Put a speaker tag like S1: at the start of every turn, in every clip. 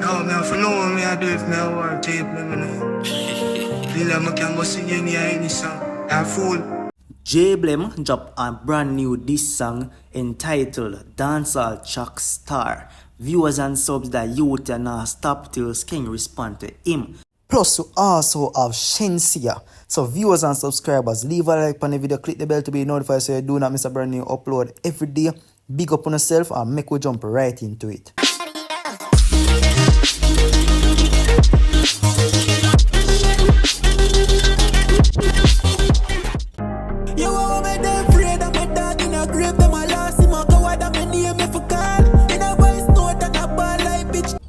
S1: No, me have to know what me I do if me I want Jayblem, you know. Feel like I can go sing any song. I'm fool.
S2: Jayblem dropped a brand new diss song entitled Dancehall TrackStar. Viewers and subs that youth and now stop till Skeng respond to him. Plus, you also have Shenseea. So viewers and subscribers, leave a like on the video, click the bell to be notified so you do not miss a brand new upload every day. Big up on yourself and make we jump right into it.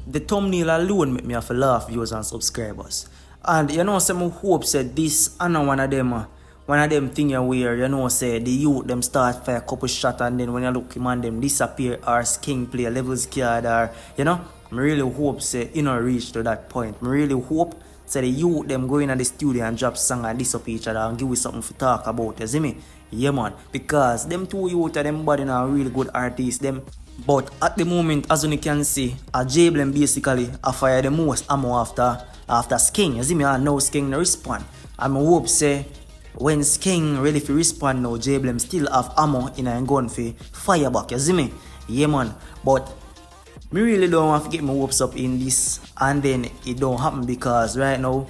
S2: The thumbnail alone make me have to laugh, viewers and subscribers. And you know, some hope said this and one of them thing where you know say the youth them start for a couple shot and then when you look him and them disappear or Skeng play a levels card or you know, I really hope say you know reach to that point. I really hope say the youth them go in at the studio and drop song and diss up each other and give us something to talk about, you see me? Yeah man, because them two youth are them body now really good artists them. But at the moment, as you can see, a Jayblem basically a fire the most ammo after Skeng. You see me, and now Skeng no respond. I'm hope say when Skeng really fi respond now, Jayblem still have ammo in a gun fi fire back. You see me? Yeah man. But me really don't want to get my hopes up in this, and then it don't happen because right now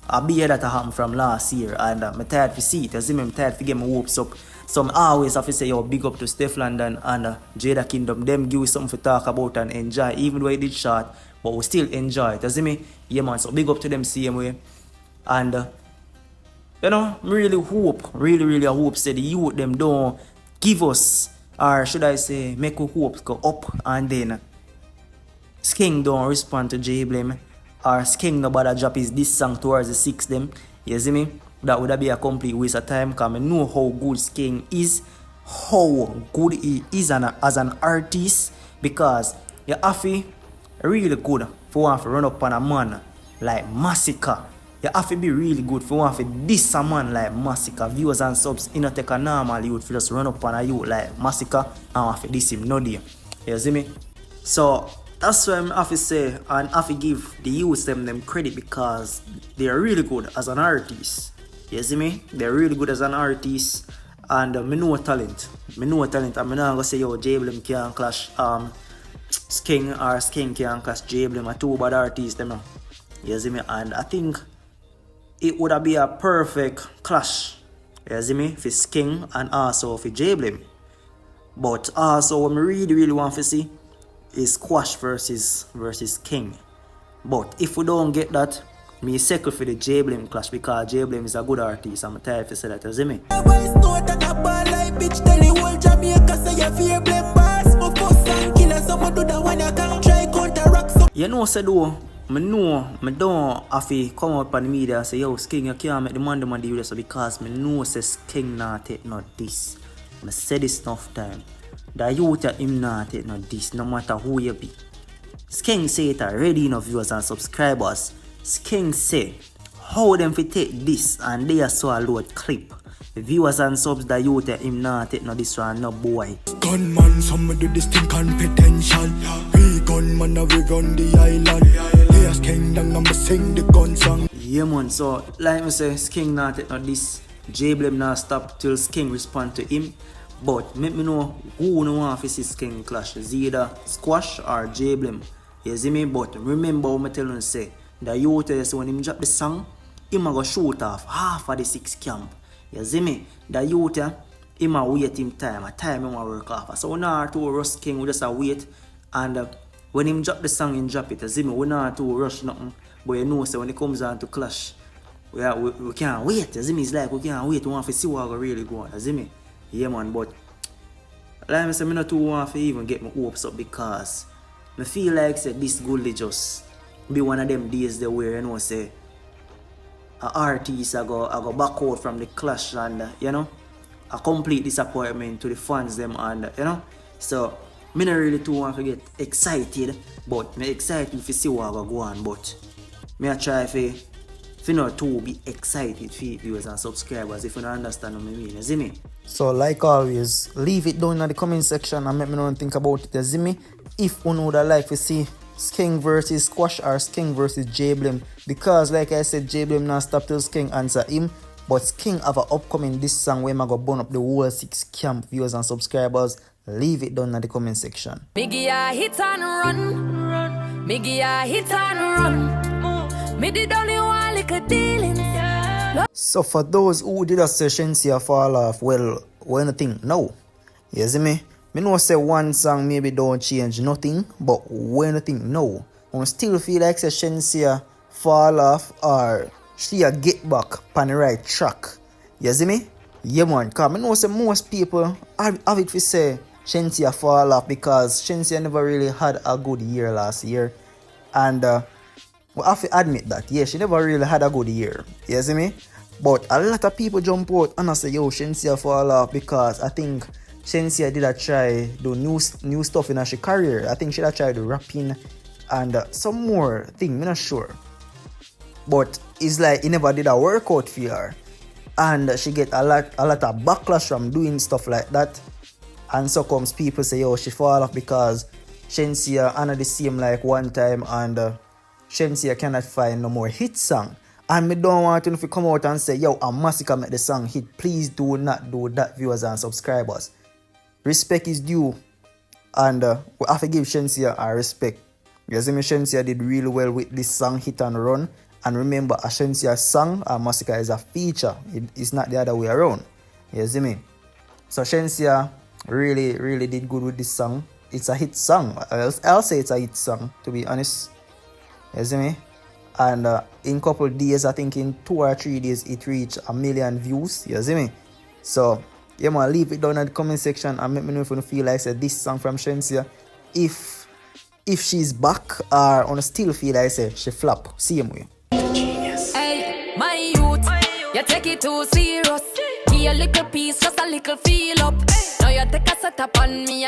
S2: I be here that happened from last year, and I'm tired to see it. You see me? I'm tired to get my hopes up. So I always have to say, yo, big up to Steph London and Jada Kingdom. Them give you something to talk about and enjoy, even though it did short, but we still enjoy it. You see me? Yeah, man. So big up to them same way. And, you know, I really hope, really hope, say the youth them don't give us, or should I say, make our hopes go up, and then Skeng don't respond to Jayblem, or Skeng no bother drop his this song towards the 6 them. You see me? That would be a complete waste of time because I know how good Skeng is, how good he is as an artist, because you have to really good for one to run up on a man like Massacre. You have to be really good for one to diss a man like Massacre. Viewers and subs, you know, take a normal youth for just run up on a youth like Massacre and have to diss him no day. You see me? So that's why I have to say and have to give the youth them credit because they are really good as an artist. You see me? They're really good as an artist and me know talent. And I'm not gonna say yo Jayblem can't clash Skeng or Skeng can't clash Jayblem are two bad artists them. You see me? And I think it would be a perfect clash. You see me? For Skeng and also for Jayblem. But also what I really want to see is Squash versus Skeng. But if we don't get that, me second for the Jayblem clash because Jayblem is a good artist. I'm tired to say that, you see me? You know, say though, I don't have to come up on the media and say, yo, Skeng, you can't make the man do this because I know say Skeng not take not this. I said this enough time. The youth him not take not this, no matter who you be. Skeng say it already enough viewers and subscribers. Skeng say how them fi take this and they are so a load clip. The viewers and subs that you tell him not take no this one no boy.
S3: Gunman, some do this thing confidential. We gunman we run the island. They are Skeng down and sing the gun song.
S2: Yeah man, so like me say Skeng not take no this. Jayblem not stop till Skeng respond to him. But make me know who no want to see Skeng clash. Is either Squash or Jayblem. You see me? But remember what I tell you say. The youth say when him drop the song, him a go shoot off half of the 6 camp. You see me? The youth him a wait him time. A time him a work off. So we not to rush Skeng, we just a wait. And when him drop the song, him drop it. You see me? We not to rush nothing. But you know, so when it comes on to clash, we can't wait. You see me? It's like we can't wait. We want to see what go really go on. You see me? Yeah man, but like I say, I not too want to even get my hopes up because I feel like say this goal just be one of them days there where you know say a artist I go back out from the clash and you know a complete disappointment to the fans them and you know so I not really too want to get excited but I'm excited to see what go on but I try to not to be excited for viewers and subscribers if you don't understand what I mean, you see me?
S4: So like always, leave it down in the comment section and let me know and think about it, you see me? If you would like to see
S2: Skeng versus Squash or Skeng versus Jayblem, because like I said, Jayblem not stop till Skeng answer him. But Skeng have an upcoming this song where I go burn up the whole 6 camp viewers and subscribers. Leave it down in the comment section.
S4: Miggy a hit and run. Miggy a hit and run. Me did only one little dealing.
S2: So for those who did a say Shenseea fall off, well, what do you think now? You see me? Me know say one song maybe don't change nothing, but what do you think now? I still feel like say Shenseea fall off or she a get back on the right track. You see me? Yeah man, because I know say most people have it to say Shenseea fall off because Shenseea never really had a good year last year. And we have to admit that, yeah, she never really had a good year. You see me? But a lot of people jump out and I say, yo, Shenseea fall off because I think Shenseea did a try do new stuff in her career. I think she did try do rapping and some more thing, I'm not sure. But it's like he never did a workout for her. And she get a lot of backlash from doing stuff like that. And so comes people say, yo, she fall off because Shenseea under the same like one time and Shenseea cannot find no more hit song. And me don't want you to come out and say, yo, a massacre make the song hit. Please do not do that, viewers and subscribers. Respect is due. And we have to give Shenseea our respect. You see me, Shenseea did really well with this song Hit and Run. And remember, a Shenseea song, a massacre is a feature. It's not the other way around. You see me? So Shenseea really did good with this song. It's a hit song. I'll say it's a hit song, to be honest. You see me? And in couple days, I think in 2 or 3 days, it reached 1 million views. You see me? So, yeah man, leave it down in the comment section and let me know if you feel like say this song from Shenseea, if she's back or on still feel like say she flop. Same way.
S4: Hey, my youth, you take it too serious. Give a little piece, just a little feel up. Now you take a set up on me.